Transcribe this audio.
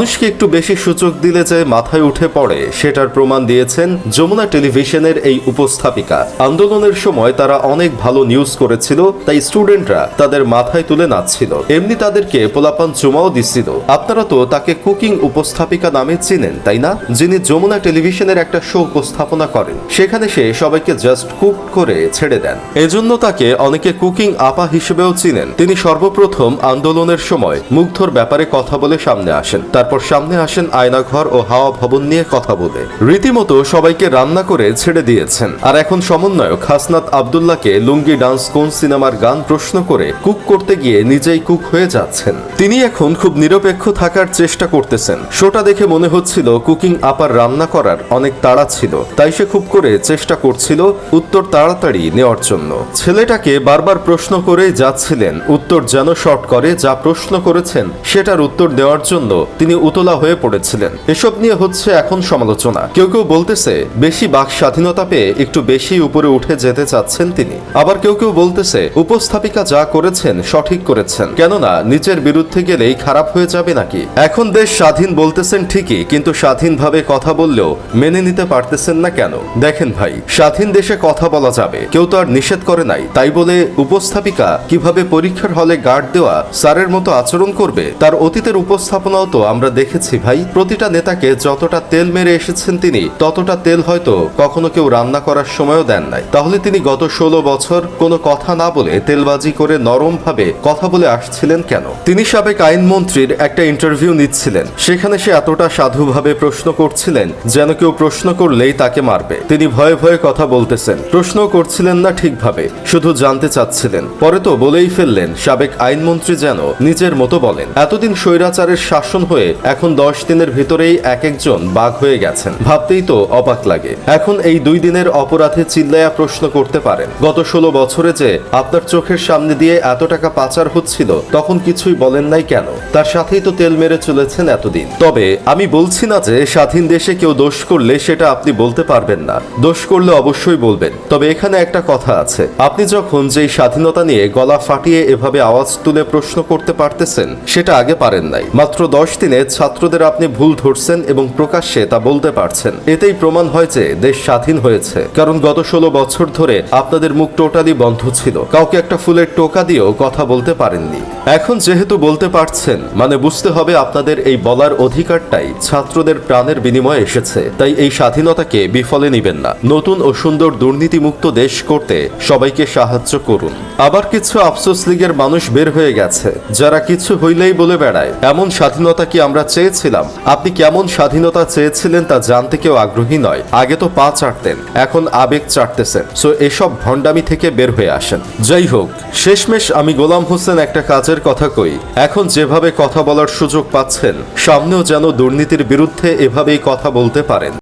মানুষকে একটু বেশি সুযোগ দিলে যে মাথায় উঠে পড়ে সেটার প্রমাণ দিয়েছেন যমুনা টেলিভিশনের এই উপস্থাপিকা। আন্দোলনের সময় তারা অনেক ভালো নিউজ করেছিল, তাই স্টুডেন্টরা তাদের মাথায় তুলে নাচছিল, এমনি তাদেরকে পোলাপান চুমাও দিচ্ছিল। আপনারা তো তাকে কুকিং উপস্থাপিকা নামে চিনেন, তাই না? যিনি যমুনা টেলিভিশনের একটা শো উপস্থাপনা করেন, সেখানে সে সবাইকে জাস্ট কুক করে ছেড়ে দেন, এজন্য তাকে অনেকে কুকিং আপা হিসেবেও চিনেন। তিনি সর্বপ্রথম আন্দোলনের সময় মুগ্ধর ব্যাপারে কথা বলে সামনে আসেন, তারপর সামনে আসেন আয়নাঘর ও হাওয়া ভবন নিয়ে কথা বলে রীতিমতো সবাইকে রান্না করে ছেড়ে দিয়েছেন। আর এখন সমন্বয়ক হাসনাত আব্দুল্লাহকে লুঙ্গি ডান্স কোন সিনেমার গান প্রশ্ন করে কুক করতে গিয়ে নিজেই কুক হয়ে যাচ্ছেন। তিনি এখন খুব নিরপেক্ষ থাকার চেষ্টা করতেছেন। শোটা দেখে মনে হচ্ছিল কুকিং আপার রান্না করার অনেক তাড়া ছিল, তাই সে খুব করে চেষ্টা করছিল উত্তর তাড়াতাড়ি নেওয়ার জন্য। ছেলেটাকে বারবার প্রশ্ন করে যাচ্ছিলেন, উত্তর যেন শর্ট করে যা প্রশ্ন করেছেন সেটার উত্তর দেওয়ার জন্য তিনি উতলা হয়ে পড়েছিলেন। এসব নিয়ে হচ্ছে এখন সমালোচনা। কেউ কেউ বলতেছে বেশি বাক স্বাধীনতা পেয়ে একটু বেশি উপরে উঠে যেতে চাচ্ছেন তিনি, আবার কেউ কেউ বলতেছে উপস্থাপিকা যা করেছেন সঠিক করেছেন, কেননা নিচের বিরুদ্ধে গেলেই খারাপ হয়ে যাবে নাকি। এখন দেশ স্বাধীন বলতেছেন ঠিকই, কিন্তু স্বাধীনভাবে কথা বললেও মেনে নিতে পারতেছেন না কেন? দেখেন ভাই, স্বাধীন দেশে কথা বলা যাবে, কেউ তো আর নিষেধ করে নাই, তাই বলে উপস্থাপিকা কিভাবে পরীক্ষার হলে গার্ড দেওয়া স্যারের মতো আচরণ করবে? তার অতীতের উপস্থাপনাও তো আমরা দেখেছি ভাই। প্রতিটা নেতাকে যতটা তেল মেরে এসেছেন তিনি, ততটা তেল হয়তো কখনো কেউ রান্না করার সময়ও দেন নাই। তাহলে তিনি গত 16 বছর কোনো কথা না বলে তেলবাজি করে নরম ভাবে কথা বলে আসছিলেন কেন? তিনি সাবেক আইনমন্ত্রীর একটা ইন্টারভিউ নিচ্ছিলেন, সেখানে সে এতটা সাধুভাবে প্রশ্ন করছিলেন যেন কেউ প্রশ্ন করলেই তাকে মারবে। তিনি ভয়ে ভয়ে কথা বলতেছেন, প্রশ্ন করছিলেন না ঠিকভাবে, শুধু জানতে চাচ্ছিলেন। পরে তো বলেই ফেললেন সাবেক আইনমন্ত্রী যেন নিজের মতো বলেন। এতদিন স্বৈরাচারের শাসন হয়ে এখন 10 দিনের ভিতরেই এক একজন বাঘ হয়ে গেছেন, ভাবতেই তো অবাক লাগে। এখন এই 2 দিনের অপরাধে চিল্লায়া প্রশ্ন করতে পারেন, গত 16 বছরে যে আপনার চোখের সামনে দিয়ে এত টাকা পাচার হচ্ছিল তখন কিছুই বলেন নাই কেন? তার সাথেই তো তেল মেরে চলেছেন এতদিন। তবে আমি বলছি না যে স্বাধীন দেশে কেউ দোষ করলে সেটা আপনি বলতে পারবেন না, দোষ করলে অবশ্যই বলবেন। তবে এখানে একটা কথা আছে, আপনি যখন যেই স্বাধীনতা নিয়ে গলা ফাটিয়ে এভাবে আওয়াজ তুলে প্রশ্ন করতে পারতেছেন সেটা আগে পারেন নাই। মাত্র 10 দিনে ছাত্রদের আপনি ভুল ধরছেন এবং প্রকাশ্যে তা বলতে পারছেন, এতেই প্রমাণ হয় যে দেশ স্বাধীন হয়েছে। কারণ গত 16 বছর ধরে আপনাদের মুখ টোটালি বন্ধ ছিল, কাউকে একটা ফুলের টোকা দিয়েও কথা বলতে পারেননি। এখন যেহেতু বলতে পারছেন, মানে বুঝতে হবে আপনাদের এই বলার অধিকারটাই ছাত্রদের প্রাণের বিনিময়ে এসেছে। তাই এই স্বাধীনতাকে বিফলে নিবেন না। নতুন ও সুন্দর দুর্নীতিমুক্ত দেশ করতে সবাইকে সাহায্য করুন। আবার কিছু আফসোস লীগের মানুষ বের হয়ে গেছে, যারা কিছু হইলেই বলে বেড়ায় এমন স্বাধীনতা কি আমরা চেয়েছিলাম? আপনি কেমন স্বাধীনতা চেয়েছিলেন তা জানতে কেউ আগ্রহী নয়। আগে তো পা চাটতেন, এখন আবেগ চাটতেছেন। সো এসব ভণ্ডামি থেকে বের হয়ে আসেন। যাই হোক, শেষমেশ আমি গোলাম হোসেন একটা কাজের কথা কই, এখন যেভাবে কথা বলার সুযোগ পাচ্ছেন, সামনেও যেন দুর্নীতির বিরুদ্ধে এভাবেই কথা বলতে পারেন।